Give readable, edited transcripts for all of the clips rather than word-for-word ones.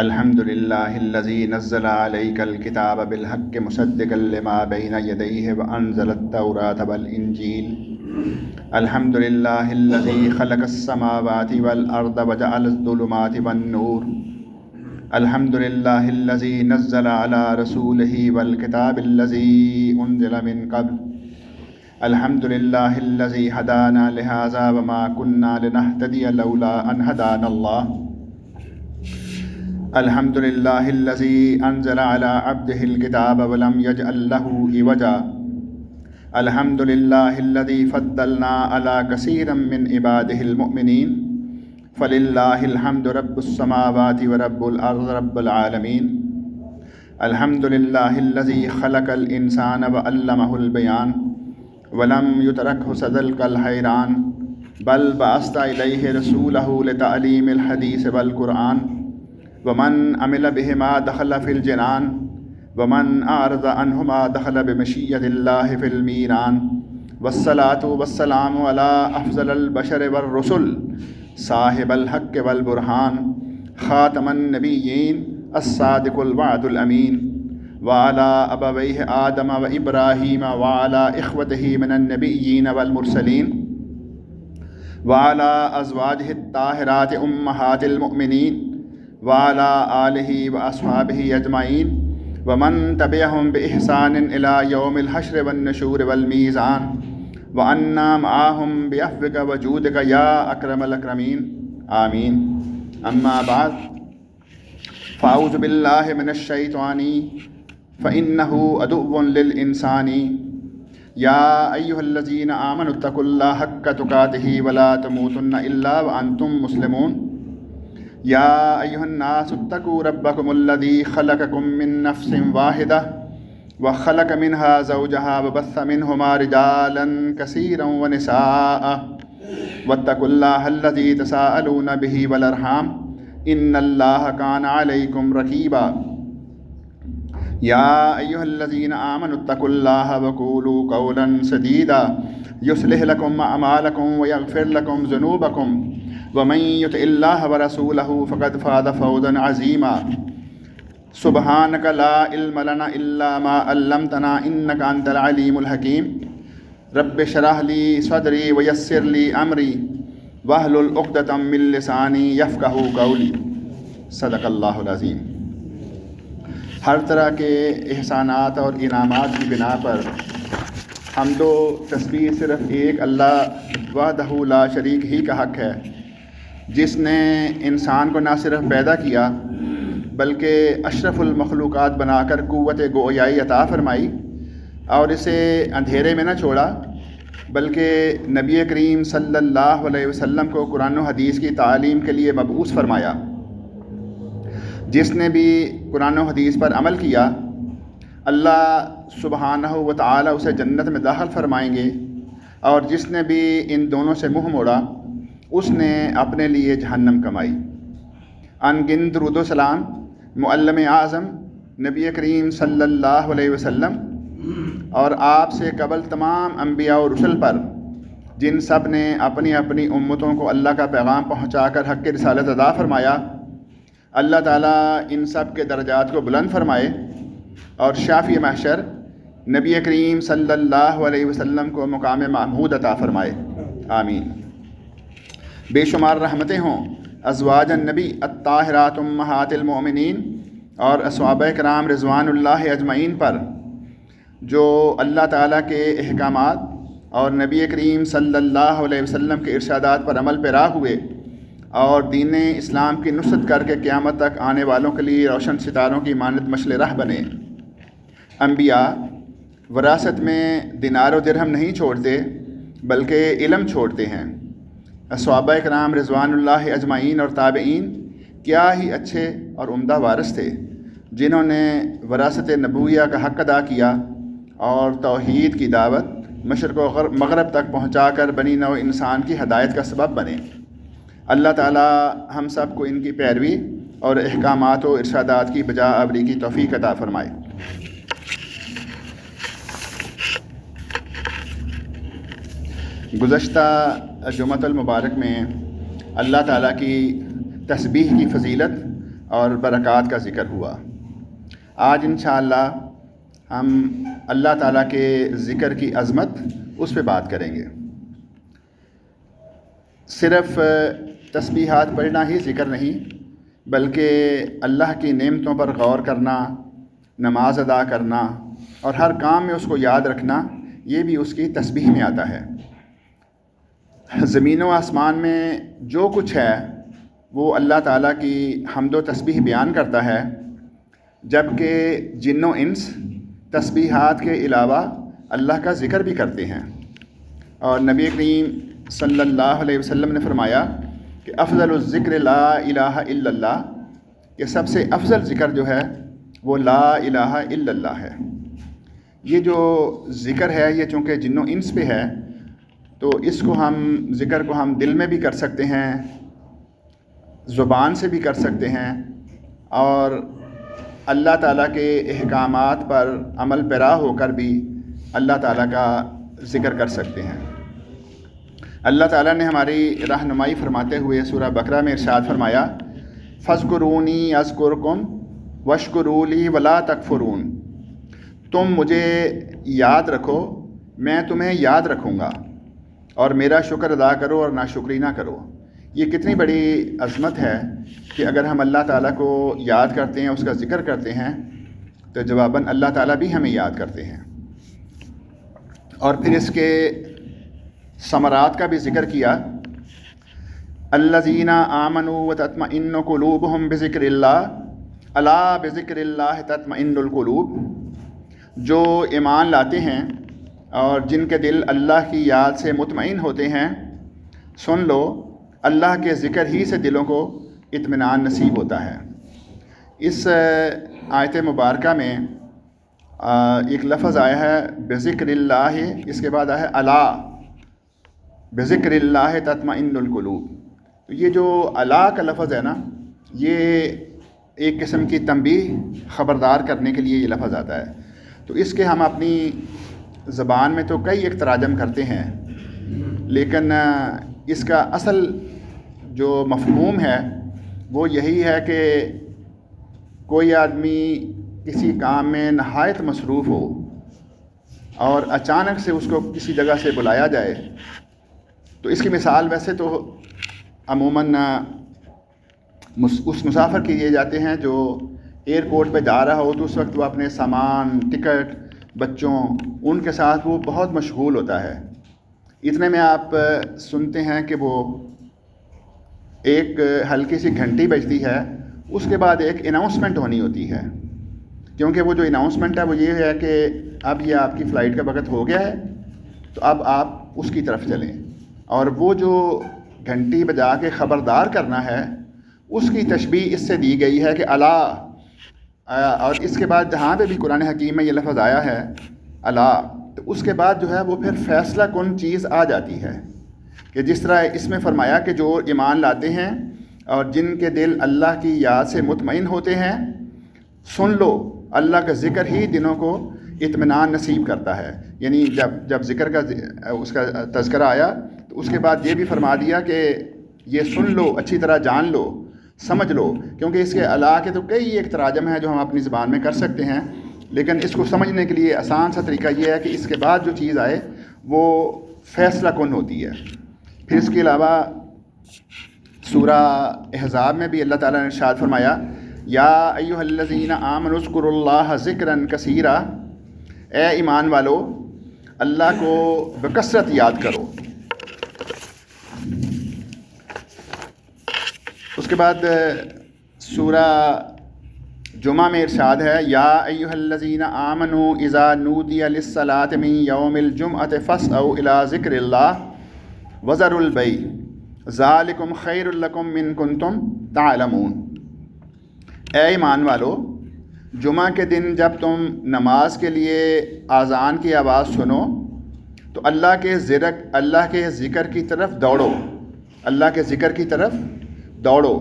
الحمد للہ الذی نزل علیک الکتاب بالحق مصدقا لما بین یدیہ وانزل التوراۃ والانجیل الحمد للہ الذی خلق السماوات والارض وجعل الظلمات والنور الحمد للہ الذی نزل علی رسولہ والکتاب الذی انزل من قبل الحمد للہ الذی ہدانا لہذا وما كنا لنہتدی لولا ان ہدانا اللہ الحمد للہ الذی انزل علی عبدہ الکتاب ولم یجعل لہ عوجا الحمد للہ الذی فضلنا علی کثیر من عبادہ المؤمنین فللہ الحمد رب السماوات ورب الارض رب العالمین الحمد للہ الذی خلق الانسان وعلمہ البیان ولم یترکہ صدل کالحیران بل بعث الیہ رسولہ لتعلیم الحدیث والقرآن ومن عمل بہما دخل فی الجنان ومن اعرض عنہما دخل بمشیۃ اللہ فی المیران والصلاة والسلام علی افضل البشر والرسل صاحب الحق والبرہان خاتم النبیین الصادق الوعد الامین وعلی ابویہ آدم و ابراہیم وعلی اخوتہ من النبیین والمرسلین وعلی ازواجہ الطاہرات امہات المؤمنین وعلی آلہ واصحابہ اجمعین ومن تبعہم بإحسان الی یوم الحشر والنشور والمیزان وعنا معاہم بعفوک وجودک یا اکرم الاکرمین آمین اما بعد فاعوذ باللہ من الشیطان فإنہ عدو للإنسان یا ایہا الذین آمنوا اتقوا اللہ حق تقاتہ ولا تموتن الا وانتم مسلمون یا ایہا الناس اتقوا ربکم الذی خلقکم من نفس واحدہ وخلق منها زوجها وبث منہما رجالا کثیرا ونساء واتقوا اللہ الذی تساءلون به والارحام ان اللہ کان علیکم رقیبا یا ایہا الذین آمنوا اتقوا اللہ وقولوا قولا سدیدا یصلح لکم اعمالکم ویغفر لکم ذنوبکم ومن یطع اللہ ورسولہ فقد فاز فوزا عظیما سبحانک لا علم لنا الا ما علمتنا انک انت العلیم الحکیم رب اشرح لی صدری ویسر لی امری واحلل عقدۃ من لسانی یفقہوا قولی صدق اللہ العظیم۔ ہر طرح کے احسانات اور انعامات کی بنا پر حمد و تسبیح صرف ایک اللہ وحدہ لا شریک ہی کا حق ہے، جس نے انسان کو نہ صرف پیدا کیا بلکہ اشرف المخلوقات بنا کر قوت گویائی عطا فرمائی اور اسے اندھیرے میں نہ چھوڑا بلکہ نبی کریم صلی اللہ علیہ وسلم کو قرآن و حدیث کی تعلیم کے لیے مبعوث فرمایا۔ جس نے بھی قرآن و حدیث پر عمل کیا اللہ سبحانہ و تعالی اسے جنت میں داخل فرمائیں گے، اور جس نے بھی ان دونوں سے منہ موڑا اس نے اپنے لیے جہنم کمائی۔ ان گنت درود و سلام معلم اعظم نبی کریم صلی اللہ علیہ وسلم اور آپ سے قبل تمام انبیاء و رسل پر، جن سب نے اپنی اپنی امتوں کو اللہ کا پیغام پہنچا کر حق کی رسالت ادا فرمایا، اللہ تعالیٰ ان سب کے درجات کو بلند فرمائے اور شافی محشر نبی کریم صلی اللہ علیہ وسلم کو مقام محمود عطا فرمائے، آمین۔ بے شمار رحمتیں ہوں ازواج النبی الطاہرات امہات المؤمنین اور صحابہ کرام رضوان اللہ اجمعین پر، جو اللہ تعالیٰ کے احکامات اور نبی کریم صلی اللہ علیہ وسلم کے ارشادات پر عمل پیرا ہوئے اور دین اسلام کی نصرت کر کے قیامت تک آنے والوں کے لیے روشن ستاروں کی مانند مشعل راہ بنے۔ انبیاء وراثت میں دینار و درہم نہیں چھوڑتے بلکہ علم چھوڑتے ہیں۔ صحابہ کرام رضوان اللہ اجمعین اور تابعین کیا ہی اچھے اور عمدہ وارث تھے، جنہوں نے وراثت نبویہ کا حق ادا کیا اور توحید کی دعوت مشرق و مغرب تک پہنچا کر بنی نوع انسان کی ہدایت کا سبب بنے۔ اللہ تعالی ہم سب کو ان کی پیروی اور احکامات و ارشادات کی بجا آوری کی توفیق عطا فرمائے۔ گزشتہ جمعۃ المبارک میں اللہ تعالیٰ کی تسبیح کی فضیلت اور برکات کا ذکر ہوا۔ آج انشاءاللہ ہم اللہ تعالیٰ کے ذکر کی عظمت اس پہ بات کریں گے۔ صرف تسبیحات پڑھنا ہی ذکر نہیں، بلکہ اللہ کی نعمتوں پر غور کرنا، نماز ادا کرنا اور ہر کام میں اس کو یاد رکھنا، یہ بھی اس کی تسبیح میں آتا ہے۔ زمین و آسمان میں جو کچھ ہے وہ اللہ تعالیٰ کی حمد و تسبیح بیان کرتا ہے، جبکہ جن و انس تسبیحات کے علاوہ اللہ کا ذکر بھی کرتے ہیں۔ اور نبی کریم صلی اللہ علیہ وسلم نے فرمایا کہ افضل الذکر لا الہ الا اللہ، کہ سب سے افضل ذکر جو ہے وہ لا الہ الا اللہ ہے۔ یہ جو ذکر ہے یہ چونکہ جن و انس پہ ہے، تو اس کو ذکر کو ہم دل میں بھی کر سکتے ہیں، زبان سے بھی کر سکتے ہیں، اور اللہ تعالیٰ کے احکامات پر عمل پیرا ہو کر بھی اللہ تعالیٰ کا ذکر کر سکتے ہیں۔ اللہ تعالیٰ نے ہماری رہنمائی فرماتے ہوئے سورہ بقرہ میں ارشاد فرمایا، فاذکرونی اذکرکم واشکروا لی ولا تکفرون، تم مجھے یاد رکھو میں تمہیں یاد رکھوں گا، اور میرا شکر ادا کرو اور ناشکری نہ کرو۔ یہ کتنی بڑی عظمت ہے کہ اگر ہم اللہ تعالیٰ کو یاد کرتے ہیں، اس کا ذکر کرتے ہیں، تو جواباً اللہ تعالیٰ بھی ہمیں یاد کرتے ہیں۔ اور پھر اس کے ثمرات کا بھی ذکر کیا، الذین آمنوا وتطمئن قلوبہم بذکر اللہ الا بذکر اللہ تطمئن القلوب، جو ایمان لاتے ہیں اور جن کے دل اللہ کی یاد سے مطمئن ہوتے ہیں، سن لو اللہ کے ذکر ہی سے دلوں کو اطمینان نصیب ہوتا ہے۔ اس آیت مبارکہ میں ایک لفظ آیا ہے بذکر اللہ، اس کے بعد آیا ہے الا بذکر اللہ تطمئن القلوب۔ تو یہ جو الا کا لفظ ہے نا، یہ ایک قسم کی تنبیہ، خبردار کرنے کے لیے یہ لفظ آتا ہے۔ تو اس کے ہم اپنی زبان میں تو کئی ایک تراجم کرتے ہیں، لیکن اس کا اصل جو مفہوم ہے وہ یہی ہے کہ کوئی آدمی کسی کام میں نہایت مصروف ہو اور اچانک سے اس کو کسی جگہ سے بلایا جائے، تو اس کی مثال ویسے تو عموماً اس مسافر کے لیے جاتے ہیں جو ایئرپورٹ پہ جا رہا ہو، تو اس وقت وہ اپنے سامان، ٹکٹ، بچوں، ان کے ساتھ وہ بہت مشغول ہوتا ہے۔ اتنے میں آپ سنتے ہیں کہ وہ ایک ہلکی سی گھنٹی بجتی ہے، اس کے بعد ایک اناؤنسمنٹ ہونی ہوتی ہے، کیونکہ وہ جو اناؤنسمنٹ ہے وہ یہ ہے کہ اب یہ آپ کی فلائٹ کا وقت ہو گیا ہے، تو اب آپ اس کی طرف چلیں۔ اور وہ جو گھنٹی بجا کے خبردار کرنا ہے، اس کی تشبیہ اس سے دی گئی ہے کہ الا، اور اس کے بعد جہاں پہ بھی قرآن حکیم میں یہ لفظ آیا ہے الا، تو اس کے بعد جو ہے وہ پھر فیصلہ کن چیز آ جاتی ہے، کہ جس طرح اس میں فرمایا کہ جو ایمان لاتے ہیں اور جن کے دل اللہ کی یاد سے مطمئن ہوتے ہیں، سن لو اللہ کا ذکر ہی دلوں کو اطمینان نصیب کرتا ہے۔ یعنی جب ذکر کا اس کا تذکرہ آیا تو اس کے بعد یہ بھی فرما دیا کہ یہ سن لو، اچھی طرح جان لو، سمجھ لو، کیونکہ اس کے علاوہ کے تو کئی ایک تراجم ہیں جو ہم اپنی زبان میں کر سکتے ہیں، لیکن اس کو سمجھنے کے لیے آسان سا طریقہ یہ ہے کہ اس کے بعد جو چیز آئے وہ فیصلہ کن ہوتی ہے۔ پھر اس کے علاوہ سورہ احزاب میں بھی اللہ تعالیٰ نے ارشاد فرمایا، یا ایھا الذین آمنوا اذکروا اللہ ذکرا کثیرا، اے ایمان والو اللہ کو بکثرت یاد کرو۔ اس کے بعد سورہ جمعہ میں ارشاد ہے، یا ایھا الذین آمنوا اذا نودی للصلاۃ من یوم الجمعۃ فاسعوا الی ذکر اللہ وذروا البیع ذالکم خیر لکم ان کنتم تعلمون۔ اے ایمان والو، جمعہ کے دن جب تم نماز کے لیے اذان کی آواز سنو تو اللہ کے ذکر کی طرف دوڑو، اللہ کے ذکر کی طرف دوڑو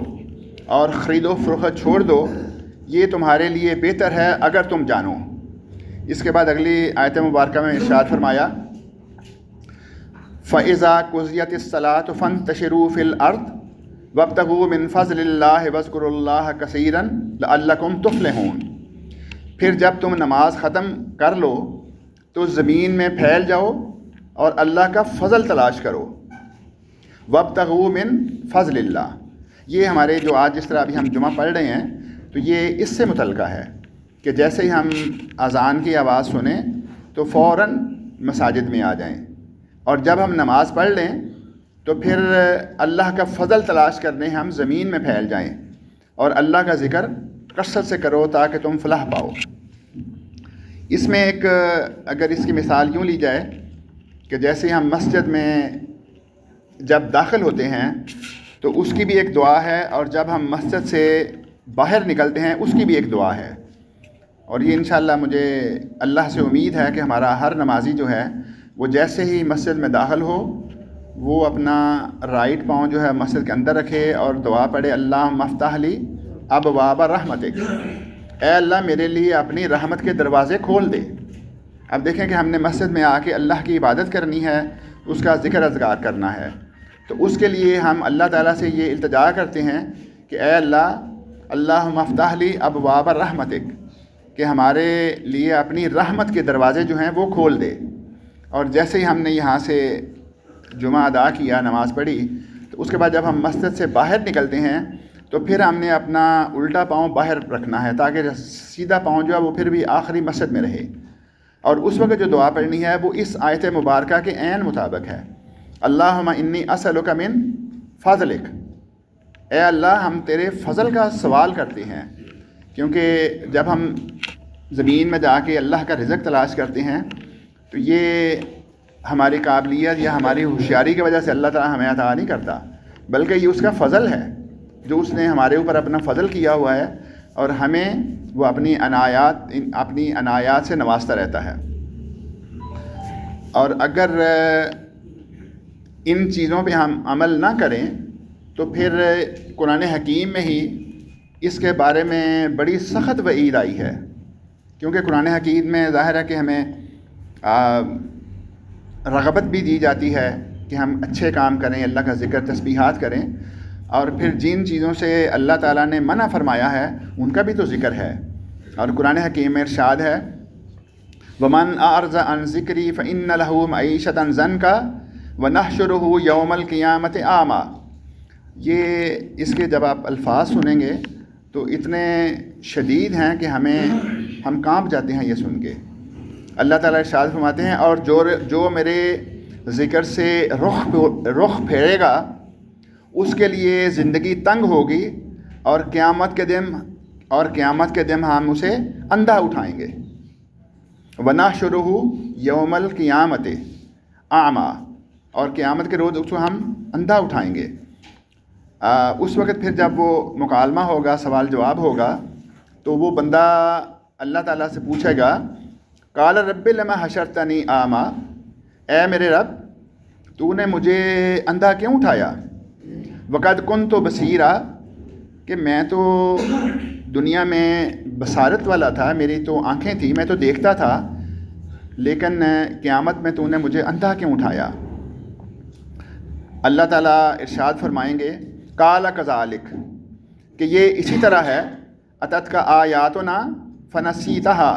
اور خرید و فروخت چھوڑ دو، یہ تمہارے لیے بہتر ہے اگر تم جانو۔ اس کے بعد اگلی آیت مبارکہ میں ارشاد فرمایا، فَإِذَا قُضِيَتِ الصَّلَاةُ فَانتَشِرُوا فِي الْأَرْضِ وابتغوا من فضل اللہ واذکروا اللہ کثیرا لعلکم تفلحون۔ پھر جب تم نماز ختم کر لو تو زمین میں پھیل جاؤ اور اللہ کا فضل تلاش کرو۔ وابتغوا من فضل اللہ، یہ ہمارے جو آج جس طرح ابھی ہم جمعہ پڑھ رہے ہیں تو یہ اس سے متعلقہ ہے کہ جیسے ہی ہم اذان کی آواز سنیں تو فوراً مساجد میں آ جائیں، اور جب ہم نماز پڑھ لیں تو پھر اللہ کا فضل تلاش کرنے ہم زمین میں پھیل جائیں اور اللہ کا ذکر کثرت سے کرو تاکہ تم فلاح پاؤ۔ اس میں ایک اگر اس کی مثال یوں لی جائے کہ جیسے ہم مسجد میں جب داخل ہوتے ہیں تو اس کی بھی ایک دعا ہے، اور جب ہم مسجد سے باہر نکلتے ہیں اس کی بھی ایک دعا ہے، اور یہ انشاءاللہ مجھے اللہ سے امید ہے کہ ہمارا ہر نمازی جو ہے وہ جیسے ہی مسجد میں داخل ہو وہ اپنا رائٹ پاؤں جو ہے مسجد کے اندر رکھے اور دعا پڑھے، اللہم افتح لی ابواب رحمتک، اے اللہ میرے لیے اپنی رحمت کے دروازے کھول دے۔ اب دیکھیں کہ ہم نے مسجد میں آ کے اللہ کی عبادت کرنی ہے، اس کا ذکر اذکار کرنا ہے، تو اس کے لیے ہم اللہ تعالیٰ سے یہ التجا کرتے ہیں کہ اے اللہ اللہم افتح لی ابواب رحمتک، کہ ہمارے لیے اپنی رحمت کے دروازے جو ہیں وہ کھول دے۔ اور جیسے ہی ہم نے یہاں سے جمعہ ادا کیا، نماز پڑھی، تو اس کے بعد جب ہم مسجد سے باہر نکلتے ہیں تو پھر ہم نے اپنا الٹا پاؤں باہر رکھنا ہے تاکہ سیدھا پاؤں جو ہے وہ پھر بھی آخری مسجد میں رہے، اور اس وقت جو دعا پڑھنی ہے وہ اس آیت مبارکہ کے عین مطابق ہے، اللہم انی اسألک من فضلک، اے اللہ ہم تیرے فضل کا سوال کرتے ہیں، کیونکہ جب ہم زمین میں جا کے اللہ کا رزق تلاش کرتے ہیں تو یہ ہماری قابلیت یا ہماری ہوشیاری کی وجہ سے اللہ تعالیٰ ہمیں عطا نہیں کرتا، بلکہ یہ اس کا فضل ہے جو اس نے ہمارے اوپر اپنا فضل کیا ہوا ہے، اور ہمیں وہ اپنی عنایات سے نوازتا رہتا ہے۔ اور اگر ان چیزوں پہ ہم عمل نہ کریں تو پھر قرآن حکیم میں ہی اس کے بارے میں بڑی سخت وعید آئی ہے، کیونکہ قرآن حکیم میں ظاہر ہے کہ ہمیں رغبت بھی دی جاتی ہے کہ ہم اچھے کام کریں، اللہ کا ذکر تسبیحات کریں، اور پھر جن چیزوں سے اللہ تعالیٰ نے منع فرمایا ہے ان کا بھی تو ذکر ہے۔ اور قرآن حکیم میں ارشاد ہے وَمَنْ أَعْرَضَ عَنْ ذِكْرِي فَإِنَّ لَهُ مَعِيشَةً ضَنْكَ وَنَحْشُرُهُ يَوْمَ الْقِيَامَةِ أَعْمَى۔ یہ اس کے جب آپ الفاظ سنیں گے تو اتنے شدید ہیں کہ ہم کانپ جاتے ہیں یہ سن کے۔ اللہ تعالیٰ ارشاد فرماتے ہیں اور جو میرے ذکر سے رخ پھیرے گا اس کے لیے زندگی تنگ ہوگی، اور قیامت کے دن ہم اسے اندھا اٹھائیں گے۔ وَنَحْشُرُهُ يَوْمَ الْقِيَامَةِ أَعْمَى، اور قیامت کے روز اس کو ہم اندھا اٹھائیں گے۔ اس وقت پھر جب وہ مکالمہ ہوگا، سوال جواب ہوگا، تو وہ بندہ اللہ تعالیٰ سے پوچھے گا قال رب لما حشرتنی اعمیٰ، اے میرے رب تو نے مجھے اندھا کیوں اٹھایا؟ وقد کنت بصیرا، کہ میں تو دنیا میں بصارت والا تھا، میری تو آنکھیں تھیں، میں تو دیکھتا تھا، لیکن قیامت میں تو نے مجھے اندھا کیوں اٹھایا؟ اللہ تعالیٰ ارشاد فرمائیں گے قال کذالک، کہ یہ اسی طرح ہے، اتت کا آیاتنا فنسیتہا،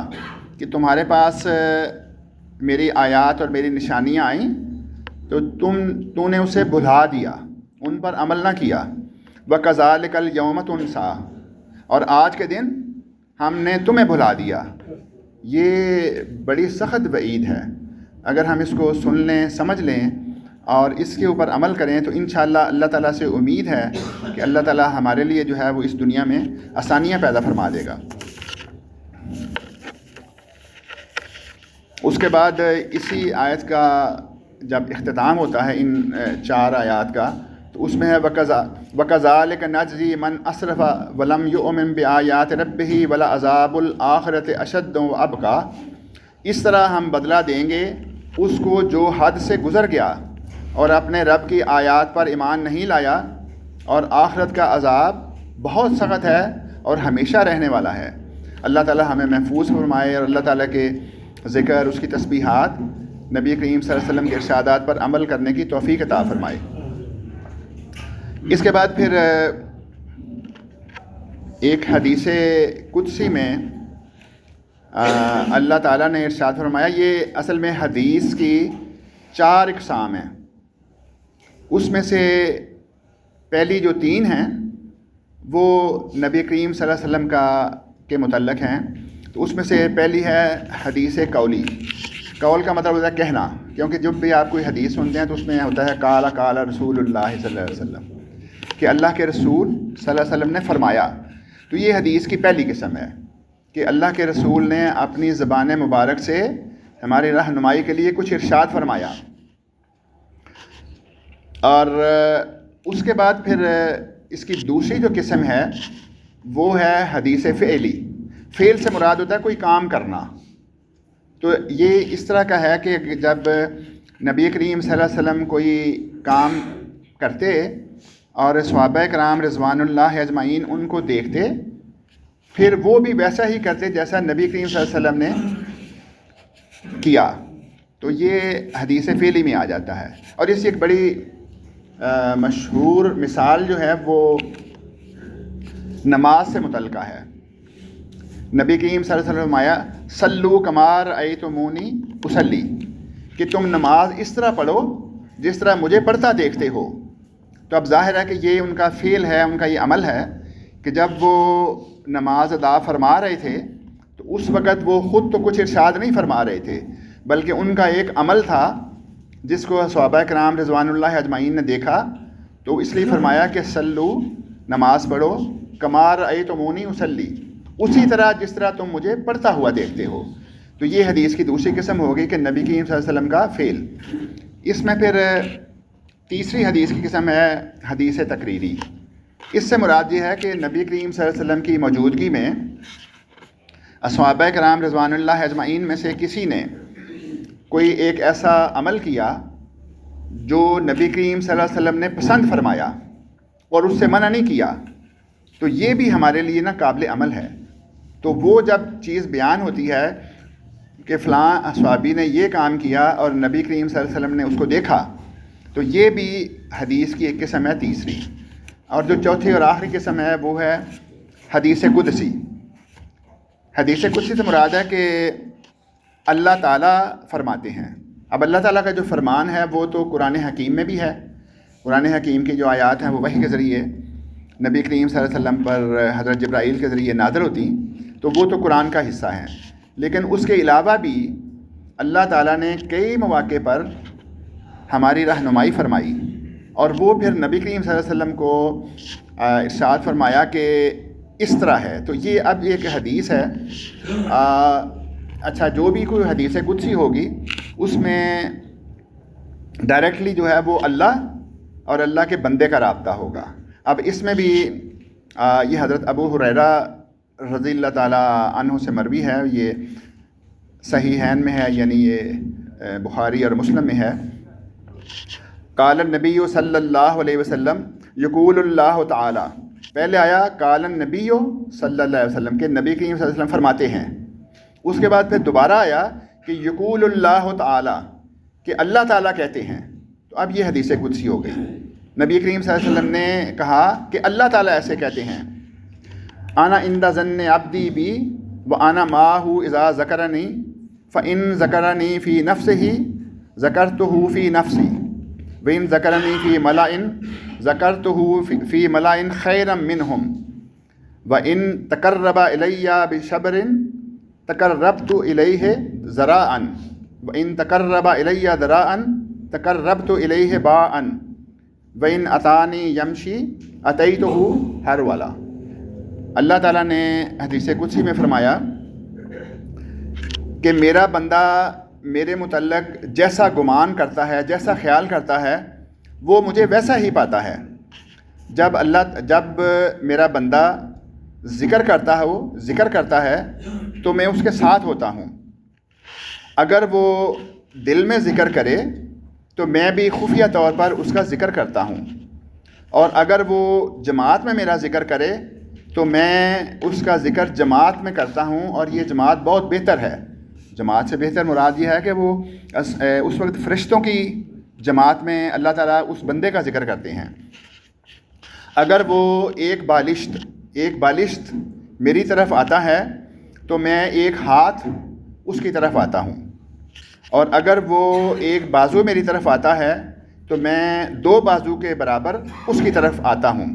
کہ تمہارے پاس میری آیات اور میری نشانیاں آئیں تو تو نے اسے بھلا دیا، ان پر عمل نہ کیا۔ وَكَذَلِكَ الْيَوْمَ تُنْسَىٰ، اور آج کے دن ہم نے تمہیں بھلا دیا۔ یہ بڑی سخت وعید ہے، اگر ہم اس کو سن لیں، سمجھ لیں اور اس کے اوپر عمل کریں تو انشاءاللہ اللہ تعالیٰ سے امید ہے کہ اللہ تعالیٰ ہمارے لیے جو ہے وہ اس دنیا میں آسانیاں پیدا فرما دے گا۔ اس کے بعد اسی آیت کا جب اختتام ہوتا ہے ان 4 آیات کا، تو اس میں ہے وَكَذَلِكَ نَجْزِي مَنْ أَسْرَفَ وَلَمْ يُؤْمِنْ بِآيَاتِ رَبِّهِ وَلَعَذَابُ الْآخِرَةِ أَشَدُّ وَأَبْقَىٰ، اس طرح ہم بدلہ دیں گے اس کو جو حد سے گزر گیا اور اپنے رب کی آیات پر ایمان نہیں لایا، اور آخرت کا عذاب بہت سخت ہے اور ہمیشہ رہنے والا ہے۔ اللہ تعالیٰ ہمیں محفوظ فرمائے اور اللہ تعالیٰ کے ذکر، اس کی تسبیحات، نبی کریم صلی اللہ علیہ وسلم کے ارشادات پر عمل کرنے کی توفیق عطا فرمائے۔ اس کے بعد پھر ایک حدیث قدسی میں اللہ تعالیٰ نے ارشاد فرمایا، یہ اصل میں حدیث کی 4 اقسام ہیں، اس میں سے پہلی جو 3 ہیں وہ نبی کریم صلی اللہ علیہ وسلم کے متعلق ہیں۔ تو اس میں سے پہلی ہے حدیث قولی۔ قول کا مطلب ہوتا ہے کہنا، کیونکہ جب بھی آپ کوئی حدیث سنتے ہیں تو اس میں ہوتا ہے قال قال رسول اللہ صلی اللہ علیہ وسلم، کہ اللہ کے رسول صلی اللہ علیہ وسلم نے فرمایا۔ تو یہ حدیث کی پہلی قسم ہے کہ اللہ کے رسول نے اپنی زبان مبارک سے ہماری رہنمائی کے لیے کچھ ارشاد فرمایا۔ اور اس کے بعد پھر اس کی دوسری جو قسم ہے وہ ہے حدیث فعلی۔ فعل سے مراد ہوتا ہے کوئی کام کرنا۔ تو یہ اس طرح کا ہے کہ جب نبی کریم صلی اللہ علیہ وسلم کوئی کام کرتے اور صحابہ کرام رضوان اللہ اجمعین ان کو دیکھتے، پھر وہ بھی ویسا ہی کرتے جیسا نبی کریم صلی اللہ علیہ وسلم نے کیا، تو یہ حدیث فعلی میں آ جاتا ہے۔ اور اس کی ایک بڑی مشہور مثال جو ہے وہ نماز سے متعلقہ ہے۔ نبی کریم صلی اللہ علیہ وسلم فرمایا صلو کما رأیتمونی اصلی، کہ تم نماز اس طرح پڑھو جس طرح مجھے پڑھتا دیکھتے ہو۔ تو اب ظاہر ہے کہ یہ ان کا فعل ہے، ان کا یہ عمل ہے کہ جب وہ نماز ادا فرما رہے تھے تو اس وقت وہ خود تو کچھ ارشاد نہیں فرما رہے تھے، بلکہ ان کا ایک عمل تھا جس کو صحابہ کرام رضوان اللہ اجمعین نے دیکھا، تو اس لیے فرمایا کہ صلو، نماز پڑھو، کما رأیتمونی اصلی، اسی طرح جس طرح تم مجھے پڑھتا ہوا دیکھتے ہو۔ تو یہ حدیث کی دوسری قسم ہوگی کہ نبی کریم صلی اللہ علیہ وسلم کا فعل۔ اس میں پھر تیسری حدیث کی قسم ہے حدیث تقریری۔ اس سے مراد یہ ہے کہ نبی کریم صلی اللہ علیہ وسلم کی موجودگی میں صحابہ کرام رضوان اللہ اجمعین میں سے کسی نے کوئی ایک ایسا عمل کیا جو نبی کریم صلی اللہ علیہ وسلم نے پسند فرمایا اور اس سے منع نہیں کیا، تو یہ بھی ہمارے لیے نا قابل عمل ہے۔ تو وہ جب چیز بیان ہوتی ہے کہ فلاں صحابی نے یہ کام کیا اور نبی کریم صلی اللہ علیہ وسلم نے اس کو دیکھا، تو یہ بھی حدیث کی ایک قسم ہے تیسری۔ اور جو چوتھی اور آخری قسم ہے وہ ہے حدیث قدسی۔ حدیث قدسی سے مراد ہے کہ اللہ تعالیٰ فرماتے ہیں۔ اب اللہ تعالیٰ کا جو فرمان ہے وہ تو قرآن حکیم میں بھی ہے۔ قرآن حکیم کی جو آیات ہیں وہ وحی کے ذریعے نبی کریم صلی اللہ علیہ وسلم پر حضرت جبرائیل کے ذریعے نازل ہوتی، تو وہ تو قرآن کا حصہ ہیں۔ لیکن اس کے علاوہ بھی اللہ تعالیٰ نے کئی مواقع پر ہماری رہنمائی فرمائی، اور وہ پھر نبی کریم صلی اللہ علیہ وسلم کو ارشاد فرمایا کہ اس طرح ہے۔ تو یہ اب ایک حدیث ہے۔ اچھا، جو بھی کوئی حدیث قدسی ہوگی اس میں ڈائریکٹلی جو ہے وہ اللہ اور اللہ کے بندے کا رابطہ ہوگا۔ اب اس میں بھی یہ حضرت ابو ہریرہ رضی اللہ تعالیٰ عنہ سے مروی ہے، یہ صحیحین میں ہے، یعنی یہ بخاری اور مسلم میں ہے۔ قال النبی صلی اللہ علیہ وسلم یقول اللہ تعالیٰ، پہلے آیا قال النبی صلی اللہ علیہ وسلم کہ نبی کریم صلی اللہ علیہ وسلم فرماتے ہیں، اس کے بعد پھر دوبارہ آیا کہ یقول اللہ تعالیٰ، کہ اللہ تعالیٰ کہتے ہیں۔ تو اب یہ حدیث قدسی ہو گئی۔ نبی کریم صلی اللہ علیہ وسلم نے کہا کہ اللہ تعالیٰ ایسے کہتے ہیں، انا عند ظن عبدی بی وانا معہ اذا ذکرنی فان ذکرنی فی نفسہ ذکرتہ فی نفسی وان ذکرنی فی ملأ ذکرتہ فی ملأ خیرا منہم وان تقرب الی بشبر تقربت الیہ ذراعا وان تقرب الی ذراعا تقربت الیہ باعا وَإِنْ أَتَانِي يَمْشِي أَتَيْتُهُ هَرْوَلًا۔ اللہ تعالیٰ نے حدیث قدسی میں فرمایا کہ میرا بندہ میرے متعلق جیسا گمان کرتا ہے، جیسا خیال کرتا ہے، وہ مجھے ویسا ہی پاتا ہے۔ جب میرا بندہ ذکر کرتا ہے تو میں اس کے ساتھ ہوتا ہوں۔ اگر وہ دل میں ذکر کرے تو میں بھی خفیہ طور پر اس کا ذکر کرتا ہوں، اور اگر وہ جماعت میں میرا ذکر کرے تو میں اس کا ذکر جماعت میں کرتا ہوں، اور یہ جماعت بہت بہتر ہے۔ جماعت سے بہتر مراد یہ ہے کہ وہ اس وقت فرشتوں کی جماعت میں اللہ تعالیٰ اس بندے کا ذکر کرتے ہیں۔ اگر وہ ایک بالشت میری طرف آتا ہے تو میں ایک ہاتھ اس کی طرف آتا ہوں، اور اگر وہ ایک بازو میری طرف آتا ہے تو میں 2 بازو کے برابر اس کی طرف آتا ہوں،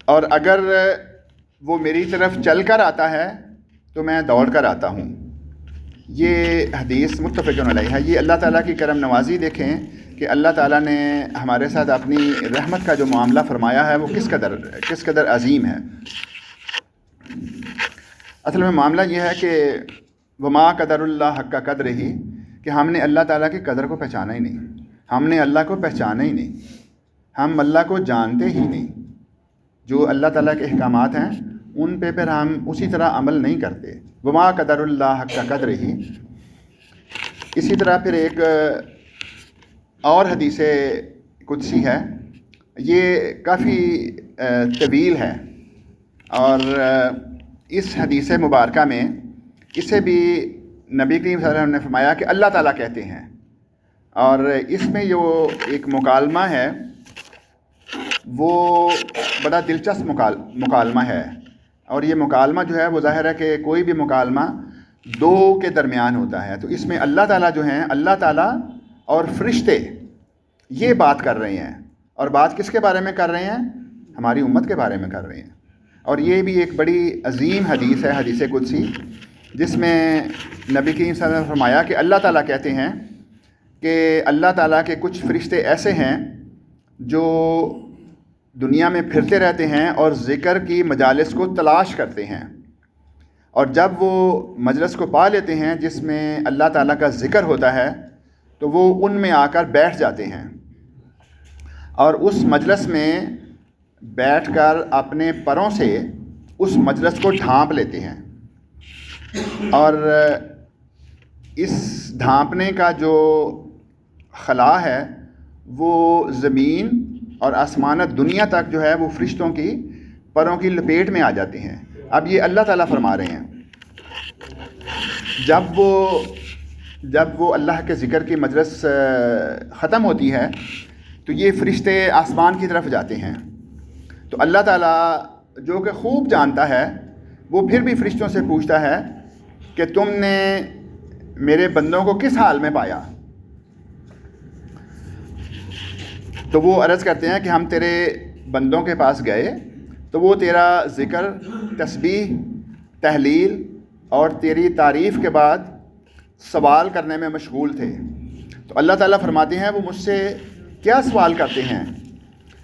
اور اگر وہ میری طرف چل کر آتا ہے تو میں دوڑ کر آتا ہوں۔ یہ حدیث متفق علیہ ہے۔ یہ اللہ تعالیٰ کی کرم نوازی دیکھیں کہ اللہ تعالیٰ نے ہمارے ساتھ اپنی رحمت کا جو معاملہ فرمایا ہے وہ کس قدر عظیم ہے۔ اصل میں معاملہ یہ ہے کہ وما قدر اللہ حق قدر ہی، کہ ہم نے اللہ تعالیٰ کی قدر کو پہچانا ہی نہیں، ہم نے اللہ کو پہچانا ہی نہیں، ہم اللہ کو جانتے ہی نہیں۔ جو اللہ تعالیٰ کے احکامات ہیں ان پہ پھر ہم اسی طرح عمل نہیں کرتے۔ وما قدر اللہ حق قدر ہی۔ اسی طرح پھر ایک اور حدیث قدسی ہے، یہ کافی طویل ہے، اور اس حدیث مبارکہ میں اسے بھی نبی کریم صلی اللہ علیہ وسلم نے فرمایا کہ اللہ تعالیٰ کہتے ہیں، اور اس میں جو ایک مکالمہ ہے وہ بڑا دلچسپ مکالمہ ہے، اور یہ مکالمہ جو ہے وہ ظاہر ہے کہ کوئی بھی مکالمہ 2 کے درمیان ہوتا ہے، تو اس میں اللہ تعالیٰ جو ہیں، اللہ تعالیٰ اور فرشتے یہ بات کر رہے ہیں، اور بات کس کے بارے میں کر رہے ہیں؟ ہماری امت کے بارے میں کر رہے ہیں۔ اور یہ بھی ایک بڑی عظیم حدیث ہے، حدیث قدسی، جس میں نبی کریم صلی اللہ علیہ وسلم نے فرمایا کہ اللہ تعالیٰ کہتے ہیں کہ اللہ تعالیٰ کے کچھ فرشتے ایسے ہیں جو دنیا میں پھرتے رہتے ہیں اور ذکر کی مجالس کو تلاش کرتے ہیں، اور جب وہ مجلس کو پا لیتے ہیں جس میں اللہ تعالیٰ کا ذکر ہوتا ہے تو وہ ان میں آ کر بیٹھ جاتے ہیں، اور اس مجلس میں بیٹھ کر اپنے پروں سے اس مجلس کو ڈھانپ لیتے ہیں، اور اس ڈھانپنے کا جو خلا ہے وہ زمین اور آسمانت دنیا تک جو ہے وہ فرشتوں کی پروں کی لپیٹ میں آ جاتے ہیں۔ اب یہ اللہ تعالیٰ فرما رہے ہیں، جب وہ اللہ کے ذکر کی مجلس ختم ہوتی ہے تو یہ فرشتے آسمان کی طرف جاتے ہیں، تو اللہ تعالیٰ جو کہ خوب جانتا ہے وہ پھر بھی فرشتوں سے پوچھتا ہے کہ تم نے میرے بندوں کو کس حال میں پایا؟ تو وہ عرض کرتے ہیں کہ ہم تیرے بندوں کے پاس گئے تو وہ تیرا ذکر، تسبیح، تحلیل اور تیری تعریف کے بعد سوال کرنے میں مشغول تھے۔ تو اللہ تعالیٰ فرماتے ہیں وہ مجھ سے کیا سوال کرتے ہیں؟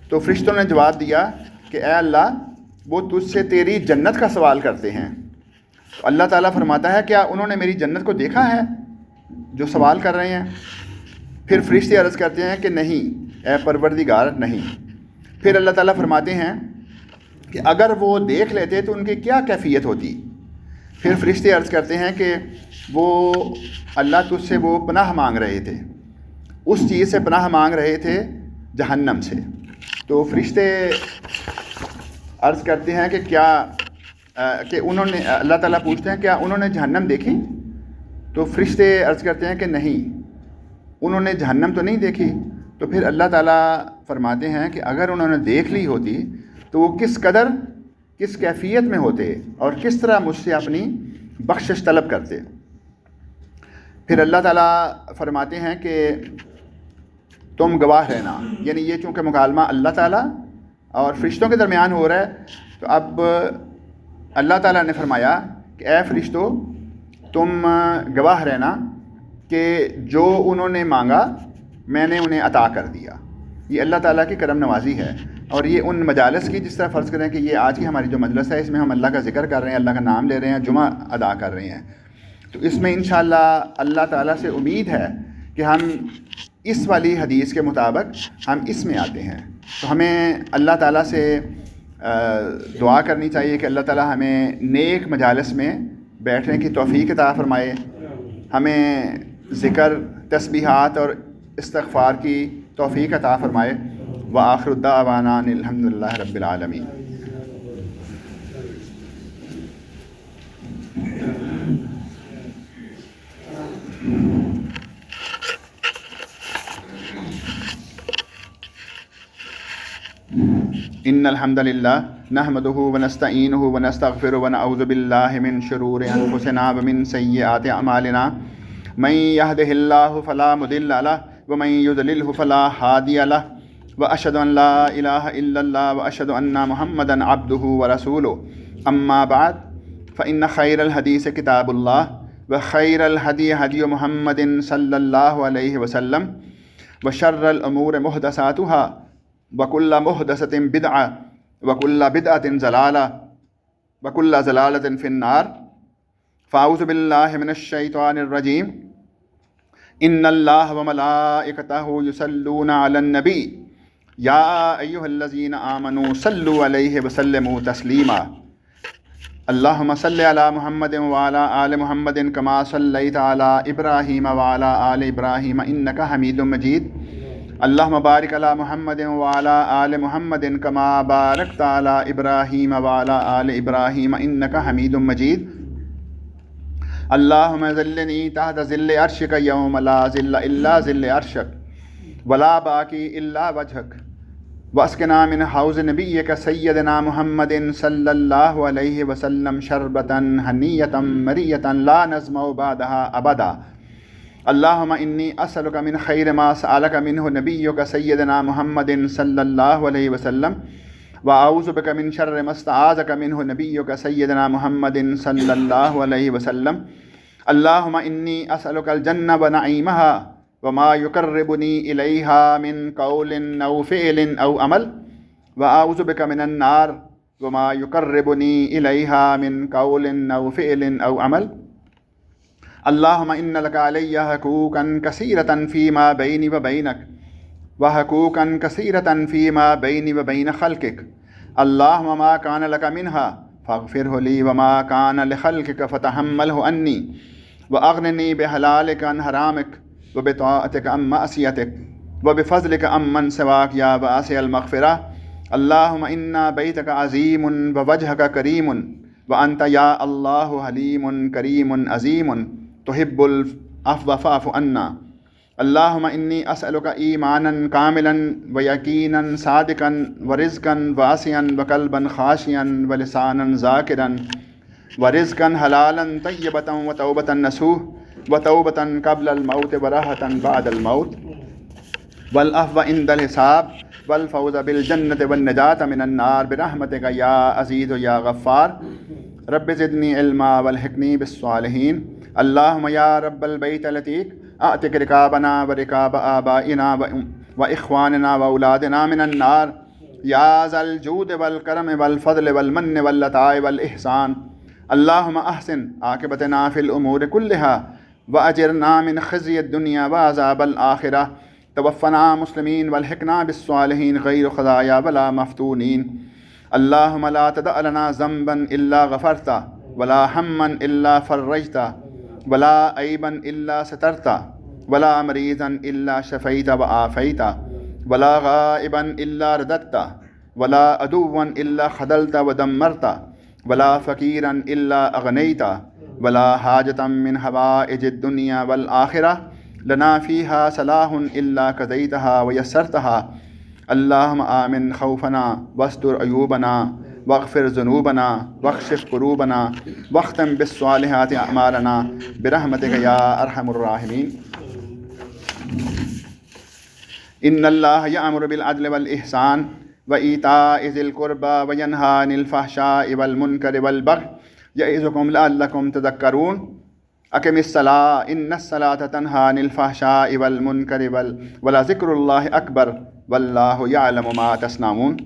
تو فرشتوں نے جواب دیا کہ اے اللہ، وہ تجھ سے تیری جنت کا سوال کرتے ہیں۔ تو اللہ تعالیٰ فرماتا ہے کیا انہوں نے میری جنت کو دیکھا ہے جو سوال کر رہے ہیں؟ پھر فرشتے عرض کرتے ہیں کہ نہیں اے پروردگار، نہیں۔ پھر اللہ تعالیٰ فرماتے ہیں کہ اگر وہ دیکھ لیتے تو ان کی کیا کیفیت ہوتی؟ پھر فرشتے عرض کرتے ہیں کہ وہ اللہ تجھ سے وہ پناہ مانگ رہے تھے، اس چیز سے پناہ مانگ رہے تھے جہنم سے۔ تو فرشتے عرض کرتے ہیں کہ کہ انہوں نے، اللہ تعالیٰ پوچھتے ہیں کیا انہوں نے جہنم دیکھی؟ تو فرشتے عرض کرتے ہیں کہ نہیں، انہوں نے جہنم تو نہیں دیکھی۔ تو پھر اللہ تعالیٰ فرماتے ہیں کہ اگر انہوں نے دیکھ لی ہوتی تو وہ کس کیفیت میں ہوتے اور کس طرح مجھ سے اپنی بخشش طلب کرتے۔ پھر اللہ تعالیٰ فرماتے ہیں کہ تم گواہ رہنا، یعنی یہ چونکہ مکالمہ اللہ تعالیٰ اور فرشتوں کے درمیان ہو رہا ہے، تو اب اللہ تعالیٰ نے فرمایا کہ اے فرشتوں، تم گواہ رہنا کہ جو انہوں نے مانگا میں نے انہیں عطا کر دیا۔ یہ اللہ تعالیٰ کی کرم نوازی ہے، اور یہ ان مجالس کی، جس طرح فرض کریں کہ یہ آج کی ہماری جو مجلس ہے اس میں ہم اللہ کا ذکر کر رہے ہیں، اللہ کا نام لے رہے ہیں، جمعہ ادا کر رہے ہیں، تو اس میں انشاءاللہ اللہ تعالیٰ سے امید ہے کہ ہم اس والی حدیث کے مطابق ہم اس میں آتے ہیں۔ تو ہمیں اللہ تعالیٰ سے دعا کرنی چاہیے کہ اللہ تعالیٰ ہمیں نیک مجالس میں بیٹھنے کی توفیق عطا فرمائے، ہمیں ذکر، تسبیحات اور استغفار کی توفیق عطا فرمائے۔ وآخر الدعوانا الحمدللہ رب العالمین۔ إن الحمد لله نحمده ونستعينه ونستغفره ونعوذ بالله من شرور أنفسنا ومن سيئات أعمالنا من يهده الله فلا مضل له ومن يضلله فلا هادي له وأشهد أن لا إله إلا الله وأشهد أن محمدا عبده ورسوله أما بعد فإن خير الحديث كتاب الله وخير الهدي هدي محمد صلى الله عليه وسلم وشر الأمور محدثاتها وكل محدثة بدعة وكل بدعة ضلالة وكل ضلالة في النار فأعوذ بالله من الشيطان الرجيم إن الله وملائكته يصلون على النبي يا أيها الذين آمنوا صلوا عليه وسلموا تسليما اللهم صل على محمد وعلى آل محمد كما صليت على إبراهيم وعلى آل إبراهيم إنك حميد مجيد اللهم بارك على محمد وعلى آل محمد كما باركت على إبراهيم وعلى آل إبراهيم إنك حميد مجيد اللهم ظلني تحت ظل عرشك يوم لا ظل إلا ظل عرشك ولا باقي إلا وجهك واسقنا من حوض نبيك سيدنا محمد صلى الله عليه وسلم شربة هنية مرية لا نزمع بعدها أبدا اللهم إني أسألك من خير ما سألك منه نبيك سيدنا محمد صلى الله عليه وسلم وأعوذ بك من شر ما استعاذك منه نبيك سيدنا محمد صلى الله عليه وسلم اللهم إني أسألك الجنة ونعيمها وما يقربني إليها من قول أو فعل أو عمل وأعوذ بك من النار وما يقربني إليها من قول أو فعل أو عمل اللهم إن لك علي حقوقا كثيرة فيما بيني وبينك وحقوقا كثيرة فيما بيني وبين خلقك اللهم ما كان لك منها فاغفره لي وما كان لخلقك فتحمله عني وأغنني بحلالك عن حرامك وبطاعتك عن معصيتك وبفضلك عمن سواك يا واسع المغفرة اللهم إن بيتك عظيم ووجهك كريم وأنت يا الله حليم كريم عظيم تحب العفو فاعف عنا اللهم إني أسألك إيمانا كاملا ويقينا صادقا ورزقا واسعا وقلبا خاشعا ولسانا ذاكرا ورزقا حلالا طيبة وتوبة نصوح وتوبة قبل الموت وراحة بعد الموت والعفو عند الحساب والفوز بالجنة والنجاة من النار برحمتك يا عزيز يا غفار رب زدني علما والحقني بالصالحين اللهم يا رب البيت العتيق أعتق رقابنا ورقاب آبائنا وإخواننا وأولادنا من النار يا ذا الجود والكرم والفضل والمن والعطاء والإحسان اللهم أحسن عاقبتنا في الأمور كلها وأجرنا من خزي الدنيا وعذاب الآخرة توفنا مسلمين والحقنا بالصالحين غير خزايا ولا مفتونين اللهم لا تدع لنا ذنبا إلا غفرته ولا هما إلا فرجته ولا عيبا إلا سترته ولا مريضا إلا شفيت وعافيت ولا غائبا إلا رددت ولا عدوا إلا خذلت ودمرت ولا فقيرا إلا أغنيت ولا حاجة من حوائج الدنيا والآخرة لنا فيها صلاح إلا قضيتها ويسرتها اللهم آمن خوفنا واستر عيوبنا واغفر ذنوبنا واكشف كروبنا واختم بالصالحات أعمالنا برحمتك يا أرحم الراحمين إن الله يأمر بالعدل والإحسان وإيتاء ذي القربى وينهى عن الفحشاء والمنكر والبغي يعظكم لعلكم تذكرون أقم الصلاة إن الصلاة تنهى عن الفحشاء والمنكر ولذكر الله أكبر والله يعلم ما تصنعون